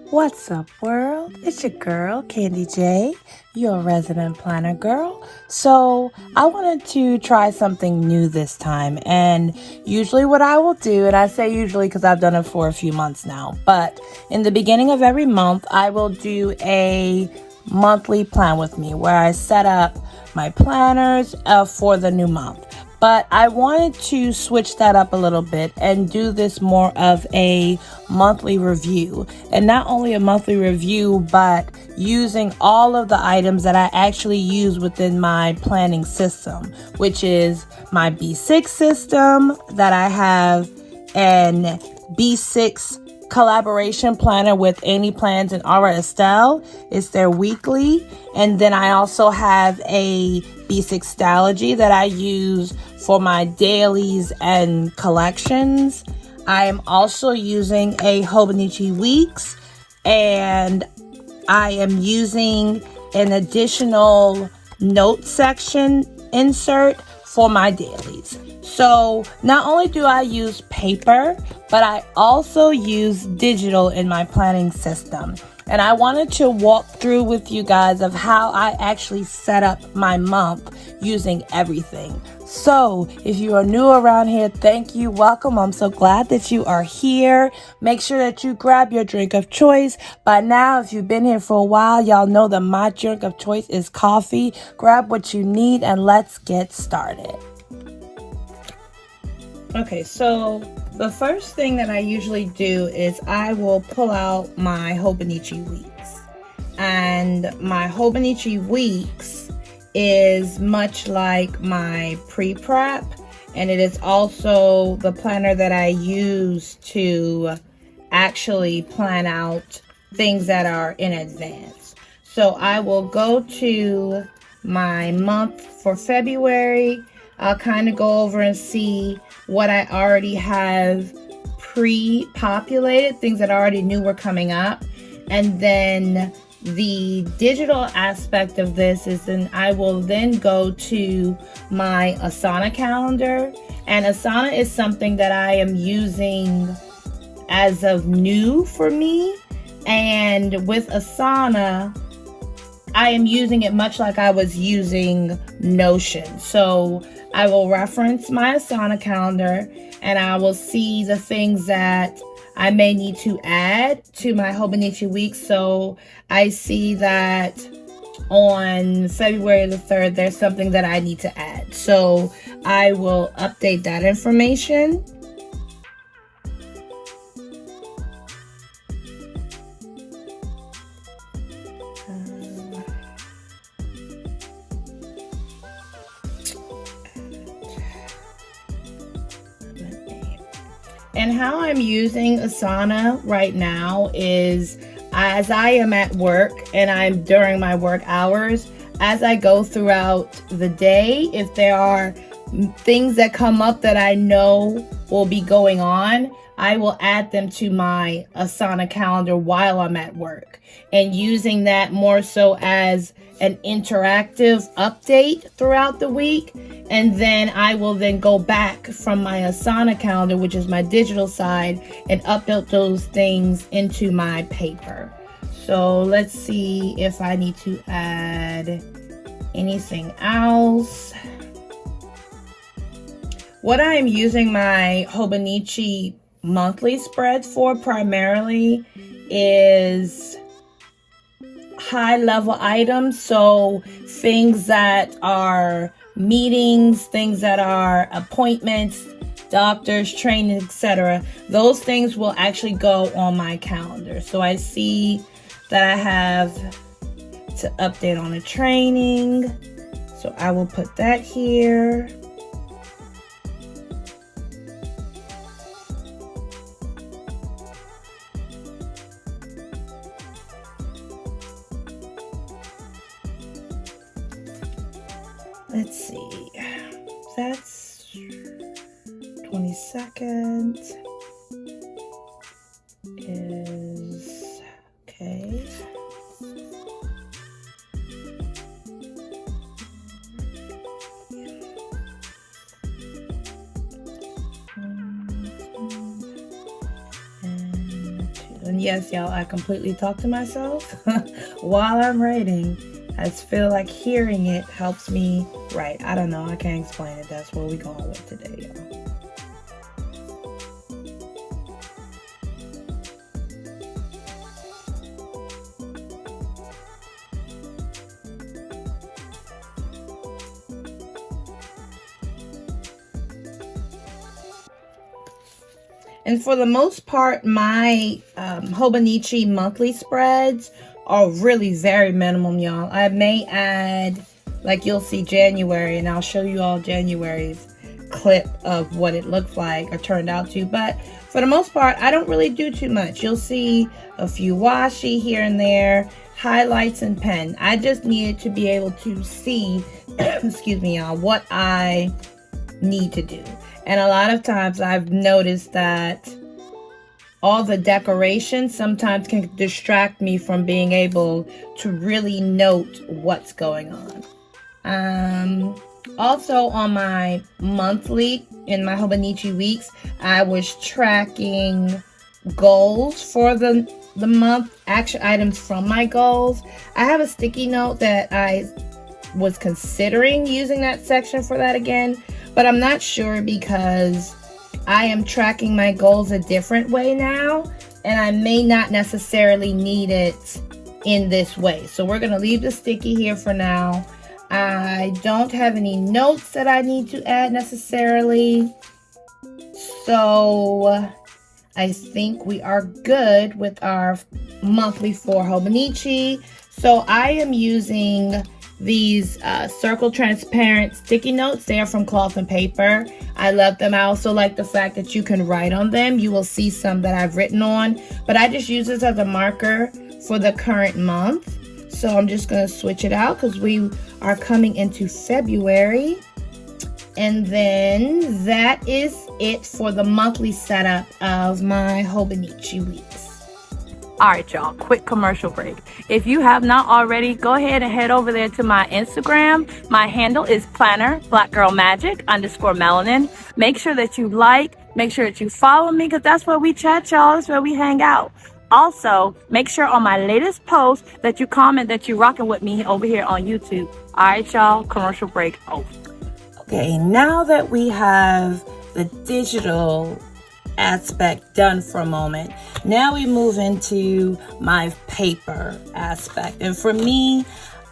What's up, world? It's your girl, Candy J, your resident planner girl. So, I wanted to try something new this time. And usually, what I will do, and I say usually because I've done it for a few months now, but in the beginning of every month, I will do a monthly plan with me where I set up my planners for the new month. But I wanted to switch that up a little bit and do this more of a monthly review. And not only a monthly review, but using all of the items that I actually use within my planning system, which is my B6 system that I have, and B6 collaboration planner with Any Plans and Aura Estelle. It's their weekly. And then I also have a B6 Stalogy that I use for my dailies and collections. I am also using a Hobonichi Weeks, and I am using an additional note section insert for my dailies. So not only do I use paper, but I also use digital in my planning system. And I wanted to walk through with you guys of how I actually set up my month using everything. So if you are new around here, thank you, welcome. I'm so glad that you are here. Make sure that you grab your drink of choice. By now, if you've been here for a while, y'all know that my drink of choice is coffee. Grab what you need and let's get started. Okay, so the first thing that I usually do is I will pull out my Hobonichi Weeks. And my Hobonichi Weeks is much like my pre-prep, and it is also the planner that I use to actually plan out things that are in advance. So I will go to my month for February. I'll kind of go over and see what I already have pre-populated, things that I already knew were coming up. And then the digital aspect of this is then I will then go to my Asana calendar. And Asana is something that I am using as of new for me. And with Asana, I am using it much like I was using Notion. So I will reference my Asana calendar and I will see the things that I may need to add to my Hobonichi week. So I see that on February the 3rd, there's something that I need to add. So I will update that information. And how I'm using Asana right now is as I am at work and I'm during my work hours, as I go throughout the day, if there are things that come up that I know will be going on, I will add them to my Asana calendar while I'm at work, and using that more so as an interactive update throughout the week. And then I will then go back from my Asana calendar, which is my digital side, and upload those things into my paper. So let's see if I need to add anything else. What I am using my Hobonichi monthly spread for primarily is high level items. So things that are meetings, things that are appointments, doctors, training, etc. Those things will actually go on my calendar. So I see that I have to update on a training. So I will put that here. Let's see, that's 22nd is okay. And yes, y'all, I completely talk to myself while I'm writing. I just feel like hearing it helps me write. I don't know. I can't explain it. That's what we're going with today, y'all. And for the most part, my Hobonichi monthly spreads are really very minimum, y'all. I may add, like you'll see January, and I'll show you all January's clip of what it looked like or turned out to. But for the most part, I don't really do too much. You'll see a few washi here and there, highlights and pen. I just needed to be able to see, excuse me, y'all, what I need to do. And a lot of times I've noticed that all the decoration sometimes can distract me from being able to really note what's going on. Also on my monthly, in my Hobonichi weeks, I was tracking goals for the month, action items from my goals. I have a sticky note that I was considering using that section for that again, but I'm not sure because I am tracking my goals a different way now, and I may not necessarily need it in this way. So we're going to leave the sticky here for now. I don't have any notes that I need to add necessarily. So I think we are good with our monthly for Hobonichi. So I am using these circle transparent sticky notes. They are from Cloth and Paper. I love them. I also like the fact that you can write on them. You will see some that I've written on, but I just use this as a marker for the current month. So I'm just going to switch it out because we are coming into February. And then that is it for the monthly setup of my Hobonichi weeks. All right, y'all, quick commercial break. If you have not already, go ahead and head over there to my Instagram. My handle is planner blackgirlmagic_melanin. Make sure that you make sure that you follow me, because that's where we chat, y'all. That's where we hang out. Also, make sure on my latest post that you comment that you're rocking with me over here on YouTube. All right, y'all, commercial break over. Okay, now that we have the digital aspect done for a moment, now we move into my paper aspect. And for me,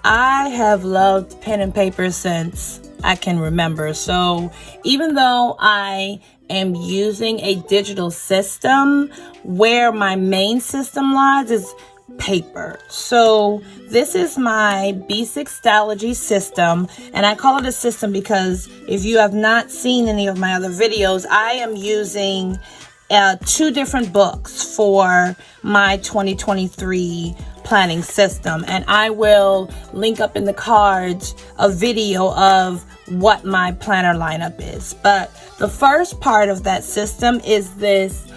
I have loved pen and paper since I can remember. So even though I am using a digital system, where my main system lies is paper. So this is my B6 Stalogy system, and I call it a system because if you have not seen any of my other videos, I am using 2 different books for my 2023 planning system, and I will link up in the cards a video of what my planner lineup is. But the first part of that system is this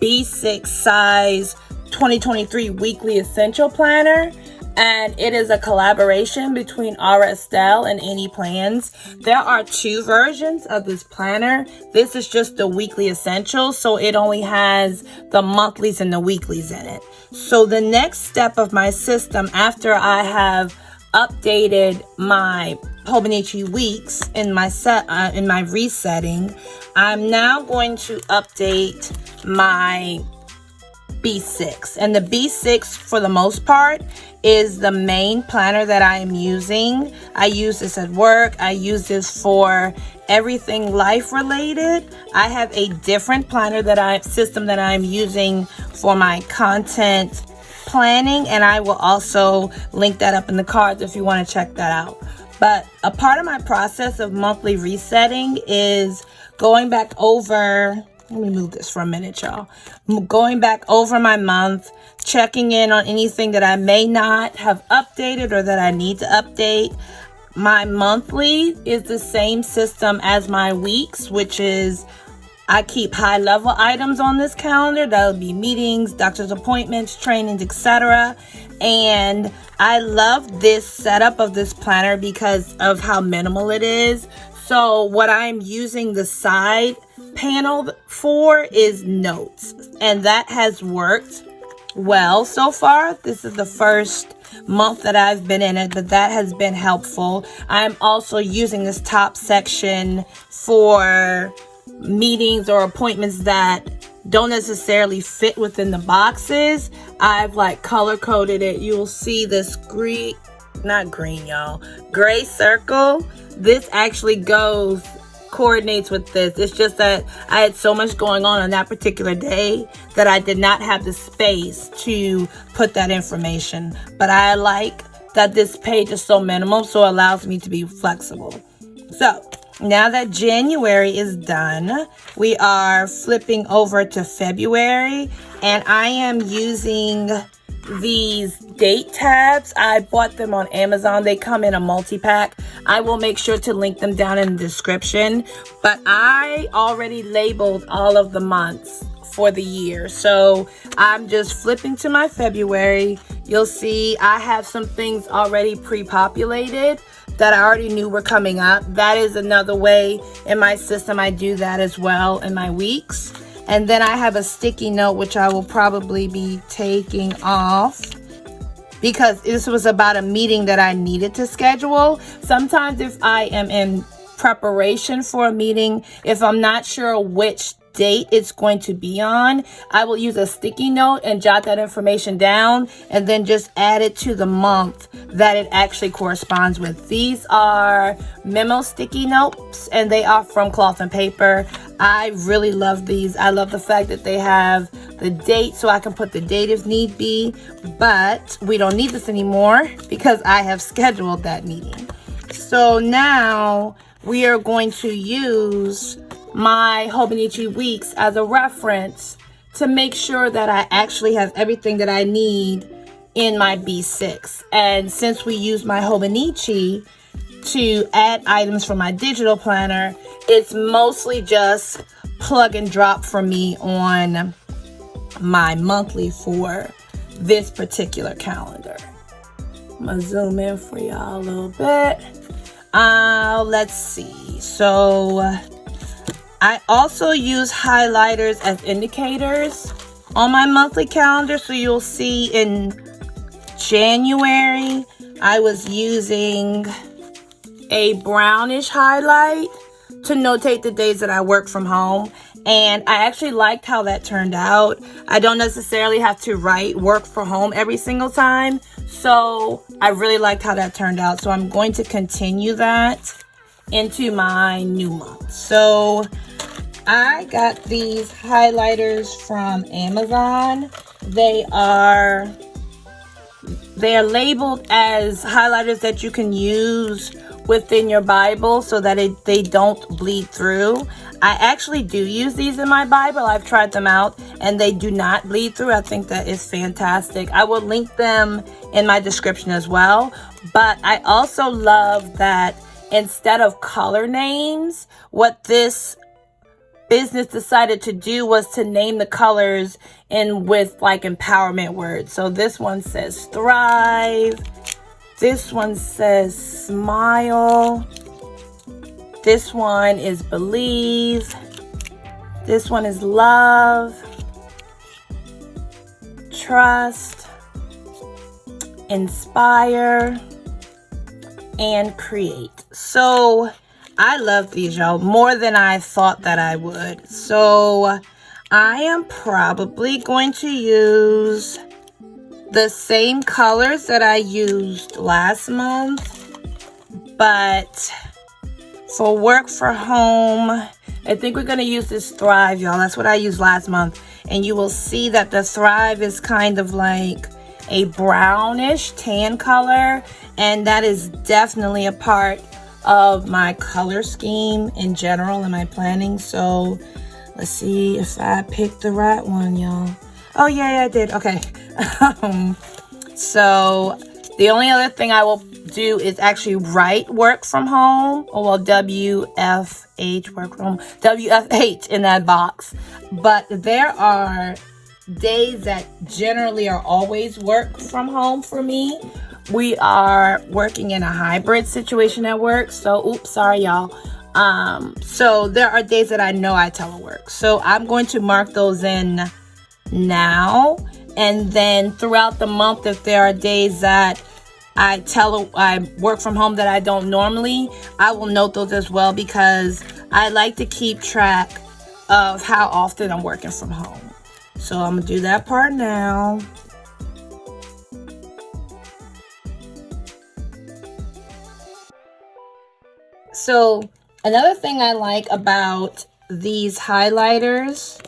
B6 size 2023 weekly essential planner, and it is a collaboration between Aura Estelle and Any Plans. There are 2 versions of this planner. This is just the weekly essentials, so it only has the monthlies and the weeklies in it. So the next step of my system, after I have updated my Hobonichi weeks in my in my resetting, I'm now going to update my B6. And the B6, for the most part, is the main planner that I am using. I use this at work. I use this for everything life related. I have a different planner system that I'm using for my content planning, and I will also link that up in the cards if you want to check that out. But a part of my process of monthly resetting is going back over. Let me move this for a minute, y'all. Going back over my month, checking in on anything that I may not have updated or that I need to update. My monthly is the same system as my weeks, which is I keep high-level items on this calendar. That'll be meetings, doctor's appointments, trainings, etc. And I love this setup of this planner because of how minimal it is. So what I'm using the side panel for is notes, and that has worked well so far. This is the first month that I've been in it, but that has been helpful. I'm also using this top section for meetings or appointments that don't necessarily fit within the boxes. I've like color coded it. You'll see this gray circle. This actually coordinates with this. It's just that I had so much going on that particular day that I did not have the space to put that information. But I like that this page is so minimal, so it allows me to be flexible. So now that January is done, we are flipping over to February, and I am using these date tabs. I bought them on Amazon. They come in a multi-pack. I will make sure to link them down in the description, but I already labeled all of the months for the year. So I'm just flipping to my February. You'll see I have some things already pre-populated that I already knew were coming up. That is another way in my system I do that as well in my weeks. And then I have a sticky note, which I will probably be taking off because this was about a meeting that I needed to schedule. Sometimes if I am in preparation for a meeting, if I'm not sure which date it's going to be on, I will use a sticky note and jot that information down and then just add it to the month that it actually corresponds with. These are MEMO sticky notes and they are from Cloth and Paper. I really love these. I love the fact that they have the date so I can put the date if need be, but we don't need this anymore because I have scheduled that meeting. So now we are going to use my Hobonichi weeks as a reference to make sure that I actually have everything that I need in my B6. And since we use my Hobonichi to add items for my digital planner, it's mostly just plug and drop for me on my monthly for this particular calendar. I'm gonna zoom in for y'all a little bit. Let's see. So I also use highlighters as indicators on my monthly calendar. So you'll see in January, I was using a brownish highlight to notate the days that I work from home. And I actually liked how that turned out. I don't necessarily have to write work from home every single time. So I really liked how that turned out. So I'm going to continue that into my new month. So I got these highlighters from Amazon. They are labeled as highlighters that you can use within your Bible so that they don't bleed through. I actually do use these in my Bible. I've tried them out and they do not bleed through. I think that is fantastic. I will link them in my description as well. But I also love that instead of color names, what this business decided to do was to name the colors with like empowerment words. So this one says thrive. This one says smile. This one is believe. This one is love, trust, inspire, and create. So I love these, y'all, more than I thought that I would. So I am probably going to use the same colors that I used last month, but for work for home, I think we're going to use this Thrive, y'all. That's what I used last month. And you will see that the Thrive is kind of like a brownish tan color. And that is definitely a part of my color scheme in general in my planning. So let's see if I picked the right one, y'all. Oh, yeah, I did. Okay. So the only other thing I will do is actually write work from home, or well, WFH, work from home, WFH in that box. But there are days that generally are always work from home for me. We are working in a hybrid situation at work. So, oops, sorry, y'all. So there are days that I know I telework. So I'm going to mark those in now. And then throughout the month, if there are days that I work from home that I don't normally, I will note those as well, because I like to keep track of how often I'm working from home. So I'm gonna do that part now. So another thing I like about these highlighters,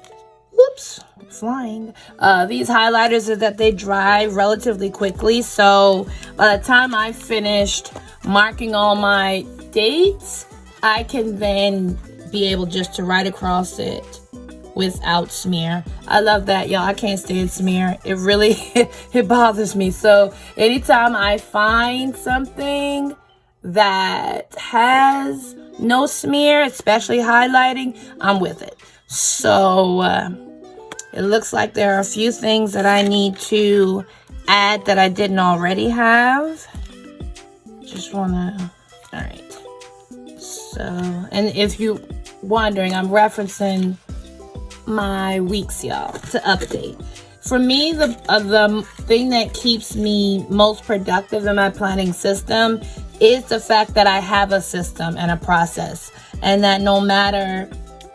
whoops, flying. These highlighters is that they dry relatively quickly. So by the time I finished marking all my dates, I can then be able just to write across it without smear. I love that, y'all. I can't stand smear. It really, it bothers me. So anytime I find something that has no smear, especially highlighting, I'm with it. So it looks like there are a few things that I need to add that I didn't already have. Just wanna, all right. So, and if you're wondering, I'm referencing my weeks, y'all, to update. For me, the thing that keeps me most productive in my planning system is the fact that I have a system and a process, and that no matter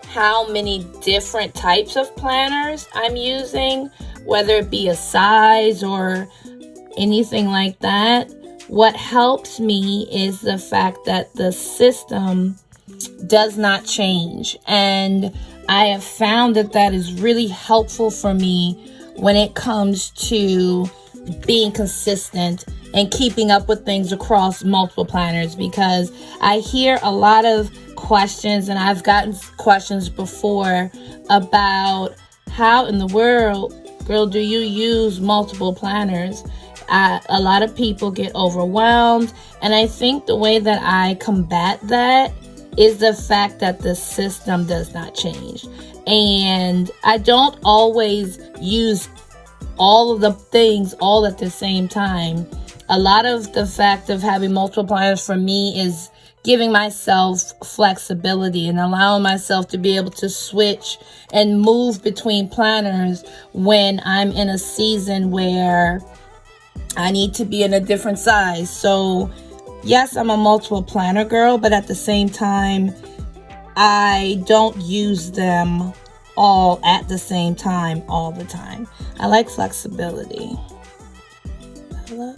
how many different types of planners I'm using, whether it be a size or anything like that, what helps me is the fact that the system does not change. And I have found that that is really helpful for me when it comes to being consistent and keeping up with things across multiple planners, because I hear a lot of questions, and I've gotten questions before about how in the world, girl, do you use multiple planners? A lot of people get overwhelmed, and I think the way that I combat that is the fact that the system does not change. And I don't always use all of the things all at the same time. A lot of the fact of having multiple planners for me is giving myself flexibility and allowing myself to be able to switch and move between planners when I'm in a season where I need to be in a different size. So yes, I'm a multiple planner girl, but at the same time, I don't use them all at the same time all the time. I like flexibility. Hello?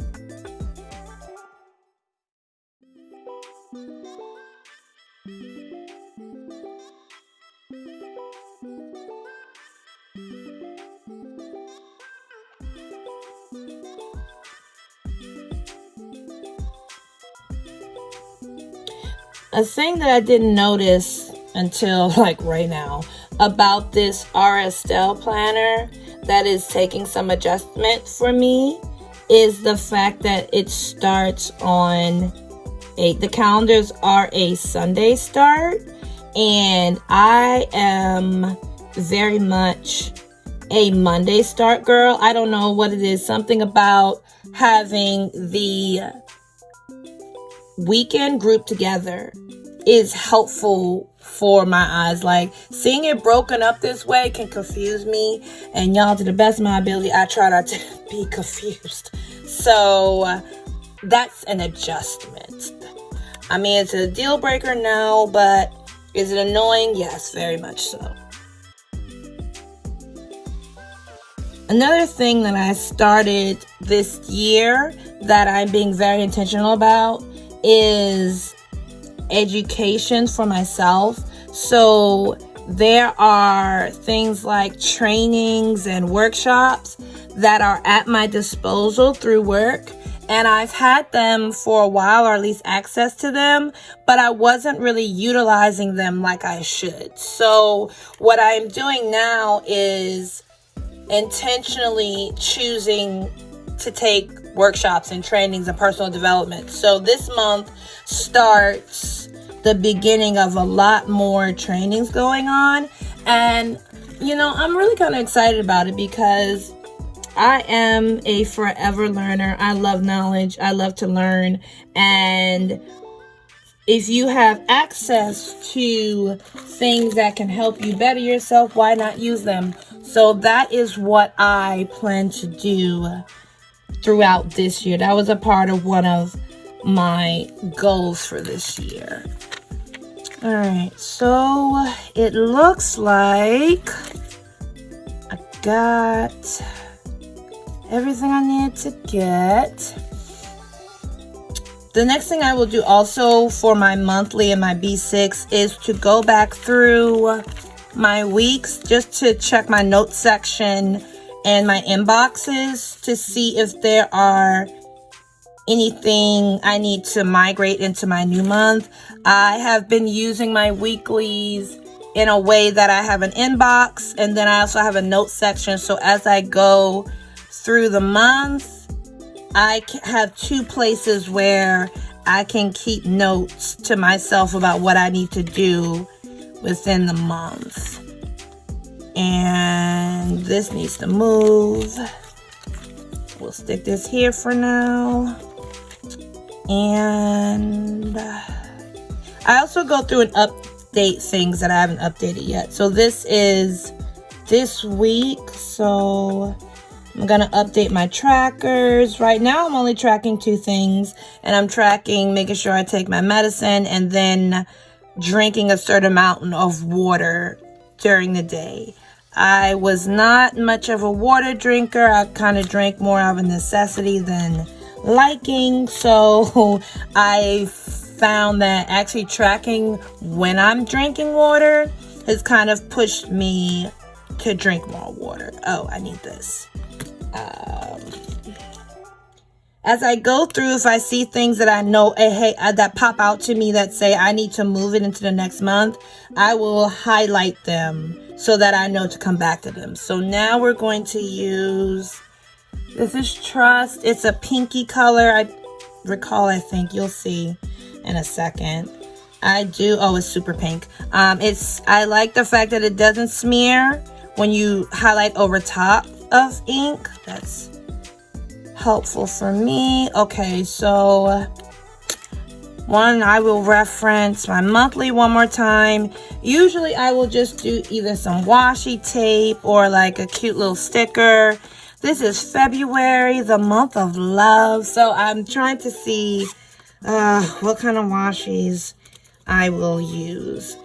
A thing that I didn't notice until like right now about this RSL planner that is taking some adjustment for me is the fact that it starts on the calendars are a Sunday start, and I am very much a Monday start girl. I don't know what it is, something about having the weekend grouped together is helpful for my eyes. Like, seeing it broken up this way can confuse me, and y'all, to the best of my ability, I try not to be confused. So that's an adjustment. I mean, it's a deal breaker now, but is it annoying? Yes, very much so. Another thing that I started this year that I'm being very intentional about is education for myself. So there are things like trainings and workshops that are at my disposal through work, and I've had them for a while, or at least access to them, but I wasn't really utilizing them like I should. So what I'm doing now is intentionally choosing to take workshops and trainings and personal development. So this month starts the beginning of a lot more trainings going on, and I'm really kind of excited about it because I am a forever learner. I love knowledge. I love to learn, and if you have access to things that can help you better yourself, why not use them? So that is what I plan to do throughout this year. That was a part of one of my goals for this year. All right, so it looks like I got everything I need to get. The next thing I will do also for my monthly and my B6 is to go back through my weeks just to check my notes section and my inboxes to see if there are anything I need to migrate into my new month. I have been using my weeklies in a way that I have an inbox and then I also have a notes section. So as I go through the month, I have two places where I can keep notes to myself about what I need to do within the month. And this needs to move. We'll stick this here for now. And I also go through and update things that I haven't updated yet. So this is this week. So I'm going to update my trackers. Right now I'm only tracking 2 things. And I'm tracking making sure I take my medicine and then drinking a certain amount of water during the day. I was not much of a water drinker. I kind of drank more out of necessity than liking. So I found that actually tracking when I'm drinking water has kind of pushed me to drink more water. Oh, I need this. As I go through, if I see things that I know, that pop out to me that say I need to move it into the next month, I will highlight them so that I know to come back to them. So now we're going to use, this is Trust. It's a pinky color. I think you'll see in a second. It's super pink. I like the fact that it doesn't smear when you highlight over top of ink. That's helpful for me. Okay, so I will reference my monthly one more time. Usually I will just do either some washi tape or like a cute little sticker. This is February, the month of love. So I'm trying to see what kind of washies I will use.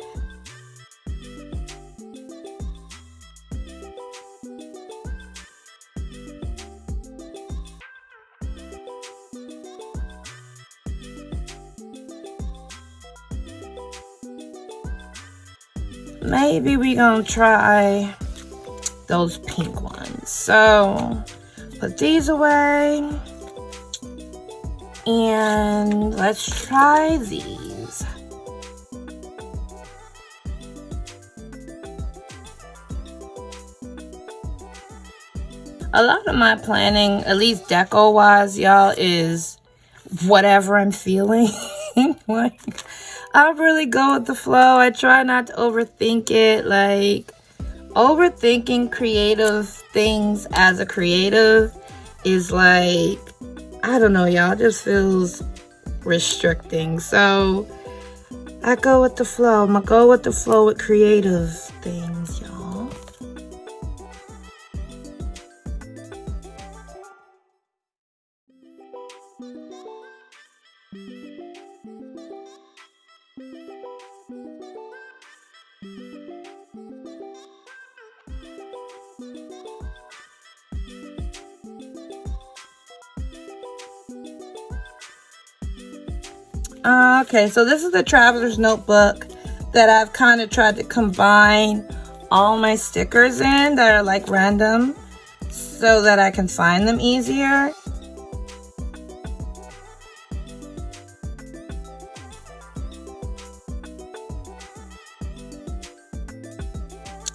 Maybe we gonna try those pink ones. So put these away and let's try these. A lot of my planning, at least deco wise, y'all, is whatever I'm feeling. Like, I really go with the flow. I try not to overthink it. Like, overthinking creative things as a creative is like, I don't know, y'all, it just feels restricting. So I go with the flow. I'm gonna go with the flow with creative things, y'all. Okay, so this is the traveler's notebook that I've kind of tried to combine all my stickers in that are like random so that I can find them easier.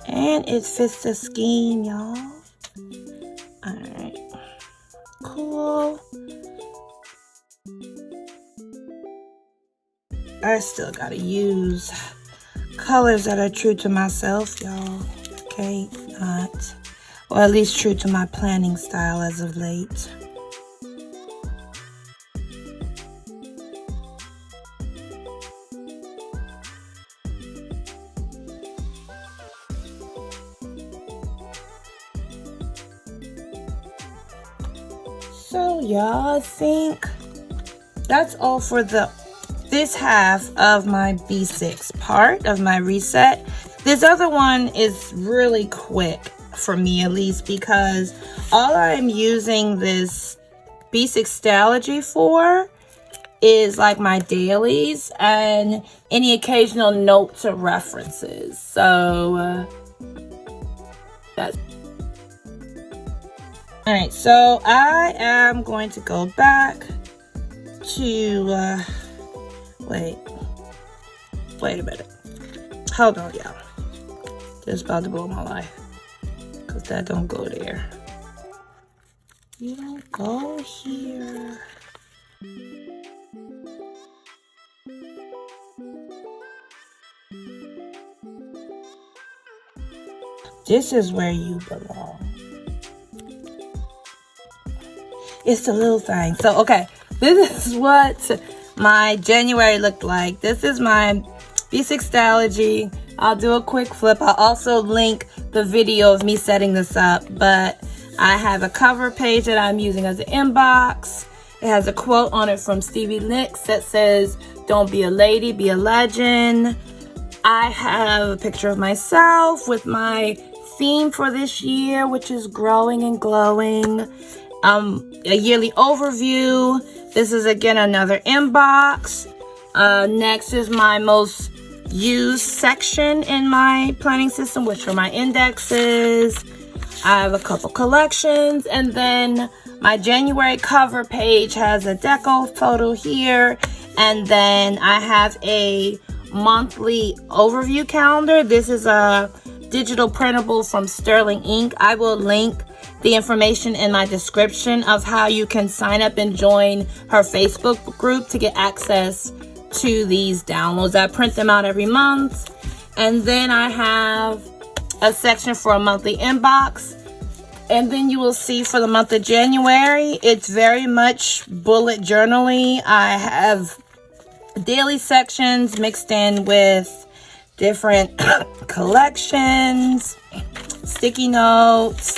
And it fits the scheme, y'all. Alright, cool. I still gotta use colors that are true to myself, y'all. Okay, not, or at least true to my planning style as of late. So y'all, I think that's all for this half of my B6 part of my reset. This other one is really quick for me, at least, because all I'm using this B6 Stalogy for is like my dailies and any occasional notes or references. So that's all right. So I am going to go back to wait a minute, hold on y'all, just about to blow my life, because that don't go there. You don't go here. This is where you belong. It's the little thing. So okay, this is what my January looked like. This is my B6 Stalogy. I'll do a quick flip. I'll also link the video of me setting this up, but I have a cover page that I'm using as an inbox. It has a quote on it from Stevie Nicks that says, "Don't be a lady, be a legend." I have a picture of myself with my theme for this year, which is growing and glowing. A yearly overview. This is again another inbox. Next is my most used section in my planning system, which are my indexes. I have a couple collections, and then my January cover page has a deco photo here, and then I have a monthly overview calendar. This is a digital printable from Sterling Ink. I will link the information in my description of how you can sign up and join her Facebook group to get access to these downloads. I print them out every month. And then I have a section for a monthly inbox. And then you will see for the month of January, it's very much bullet journaling. I have daily sections mixed in with different collections, sticky notes.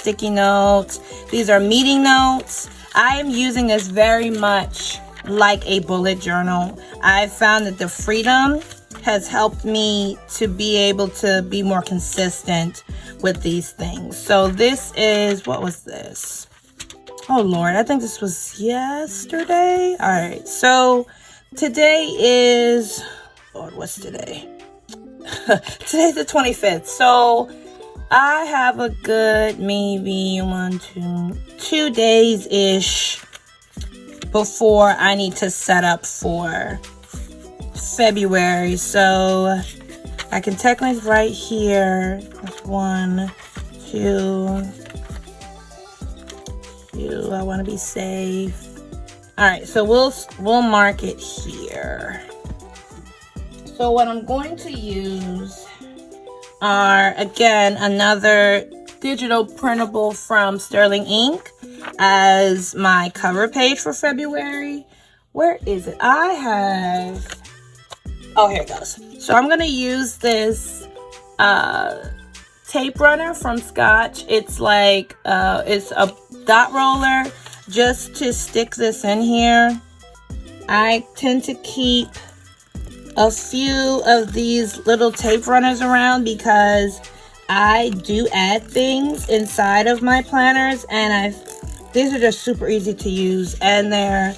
These are meeting notes. I am using this very much like a bullet journal. I've found that the freedom has helped me to be able to be more consistent with these things. So this is, what was this? Oh Lord, I think this was yesterday. All right, so today is, Lord, what's today? Today's the 25th. So I have a good maybe 2 days-ish before I need to set up for February. So I can technically write here. That's 1, 2. I want to be safe. All right, so we'll mark it here. So what I'm going to use are, again, another digital printable from Sterling Ink as my cover page for February. Where is it? I have, oh, here it goes. So I'm going to use this tape runner from Scotch. It's like, it's a dot roller just to stick this in here. I tend to keep a few of these little tape runners around because I do add things inside of my planners, and these are just super easy to use, and they're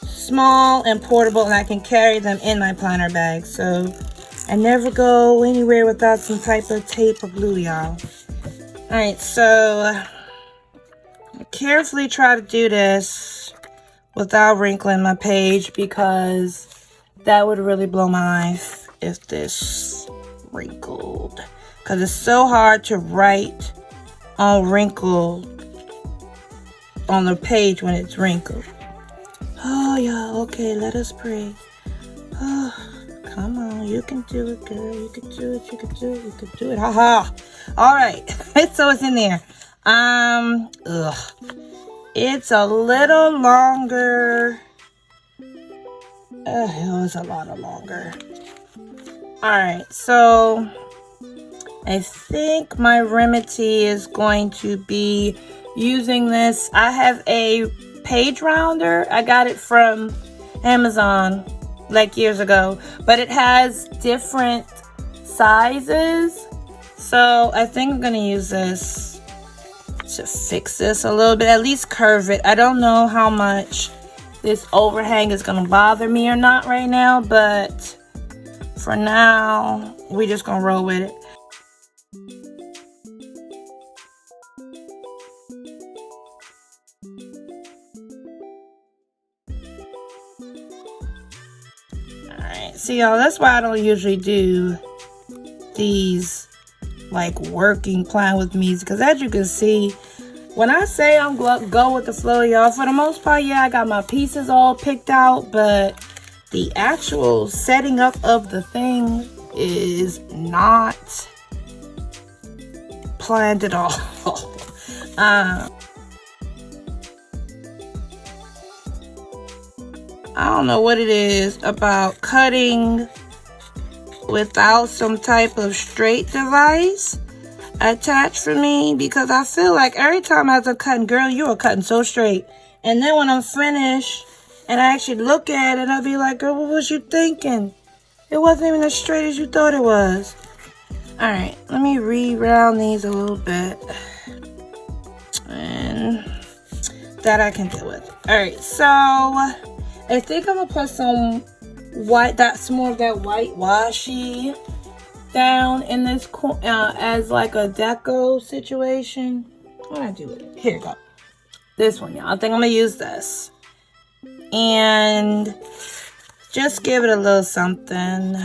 small and portable, and I can carry them in my planner bag, so I never go anywhere without some type of tape or glue, y'all. Alright, so I carefully try to do this without wrinkling my page, because that would really blow my life if this wrinkled. Because it's so hard to write on wrinkled on the page when it's wrinkled. Oh, yeah, okay, let us pray. Oh, come on, you can do it, girl. You can do it, you can do it, you can do it. Ha ha. All right, so it's in there. It's a little longer. It was a lot longer. Alright, so I think my remedy is going to be using this. I have a page rounder. I got it from Amazon like years ago, but it has different sizes. So I think I'm gonna use this to fix this a little bit, at least curve it. I don't know how much this overhang is gonna bother me or not right now, but for now, we're just gonna roll with it. Alright, see y'all, that's why I don't usually do these like working plan with me, because as you can see, when I say I'm go with the flow, y'all, for the most part, yeah, I got my pieces all picked out, but the actual setting up of the thing is not planned at all. I don't know what it is about cutting without some type of straight device attached for me, because I feel like every time I was cutting, girl, you were cutting so straight, and then when I'm finished and I actually look at it, I'll be like, girl, what was you thinking? It wasn't even as straight as you thought it was. Alright, let me re-round these a little bit, and that I can deal with. Alright, so I think I'm gonna put some white, that's more of that white washi down in this as like a deco situation. What do I do with it? Here you go. This one, y'all. I think I'm gonna use this and just give it a little something.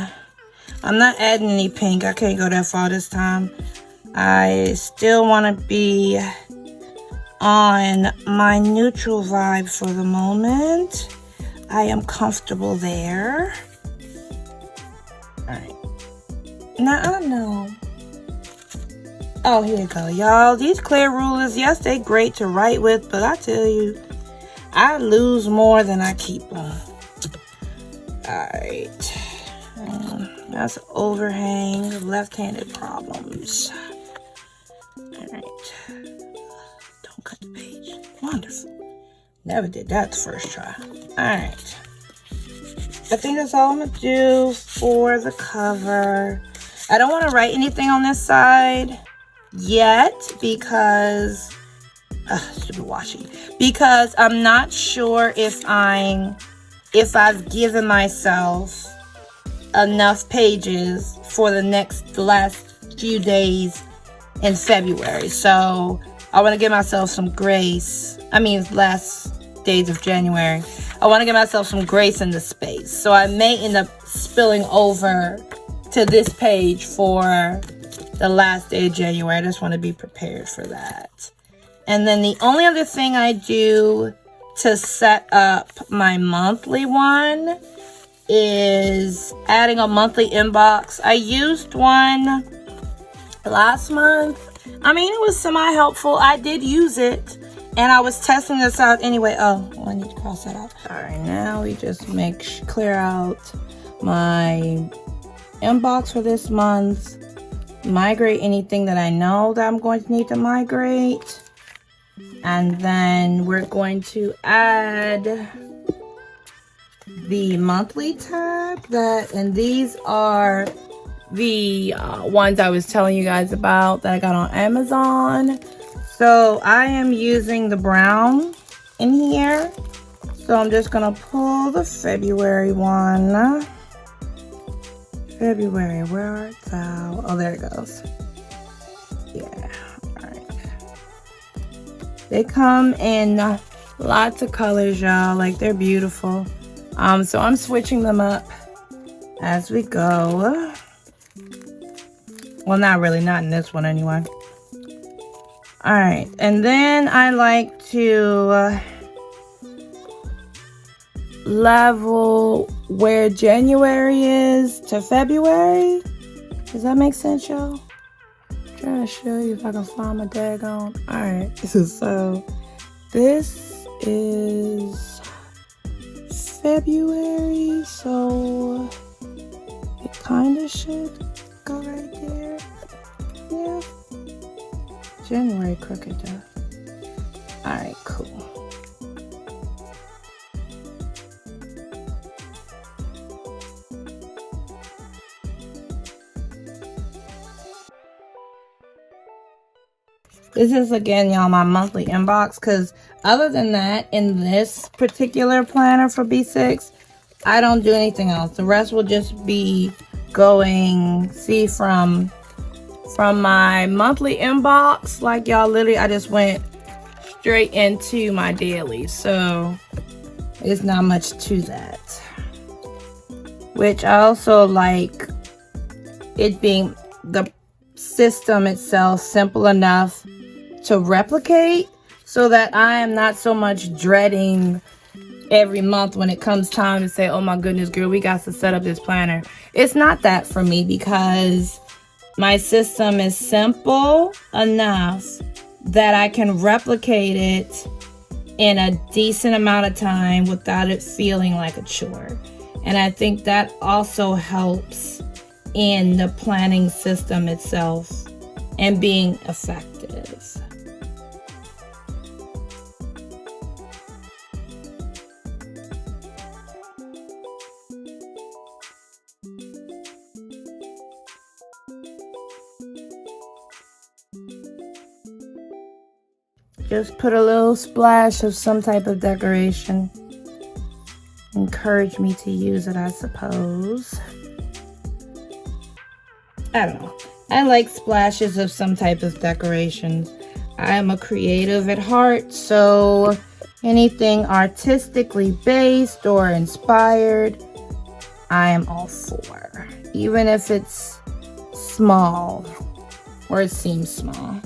I'm not adding any pink. I can't go that far this time. I still want to be on my neutral vibe for the moment. I am comfortable there. Alright. Now I know. Oh, here you go, y'all. These clear rulers, yes, they great to write with, but I tell you, I lose more than I keep them. Alright. That's overhang, left-handed problems. Alright. Don't cut the page. Wonderful. Never did that the first try. Alright. I think that's all I'm going to do for the cover. I don't want to write anything on this side yet because stupid washi. Because I'm not sure if I've given myself enough pages for the last few days in February. So I want to give myself some grace. Last days of January. I want to give myself some grace in the space. So I may end up spilling over to this page for the last day of January. I just want to be prepared for that. And then the only other thing I do to set up my monthly one is adding a monthly inbox. I used one last month. It was semi-helpful. I did use it. And I was testing this out anyway. Oh, I need to cross that out. All right, now we just clear out my inbox for this month. Migrate anything that I know that I'm going to need to migrate. And then we're going to add the monthly tab and these are the ones I was telling you guys about that I got on Amazon. So I am using the brown in here. So I'm just gonna pull the February one. February, where art thou? Oh, there it goes. Yeah, all right. They come in lots of colors, y'all. Like, they're beautiful. So I'm switching them up as we go. Well, not really, not in this one anyway. All right, and then I like to level where January is to February. Does that make sense, y'all? I'm trying to show you if I can find my daggone. All right, so this is February, so it kind of should go right there. Yeah. January crooked though. Alright, cool. This is, again, y'all, my monthly inbox, because other than that, in this particular planner for B6, I don't do anything else. The rest will just be going, see, from my monthly inbox, like, y'all, literally, I just went straight into my daily. So there's not much to that. Which I also like it being the system itself simple enough to replicate, so that I am not so much dreading every month when it comes time to say, oh my goodness, girl, we got to set up this planner. It's not that for me, because my system is simple enough that I can replicate it in a decent amount of time without it feeling like a chore. And I think that also helps in the planning system itself and being effective. Just put a little splash of some type of decoration. Encourage me to use it, I suppose. I don't know. I like splashes of some type of decorations. I am a creative at heart, so anything artistically based or inspired, I am all for. Even if it's small, or it seems small.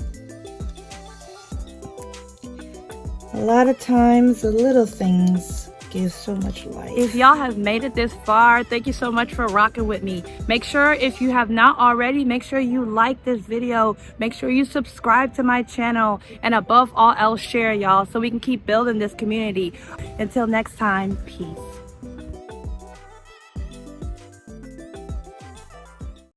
A lot of times, the little things give so much life. If y'all have made it this far, thank you so much for rocking with me. Make sure, if you have not already, make sure you like this video. Make sure you subscribe to my channel. And above all else, share, y'all, so we can keep building this community. Until next time, peace.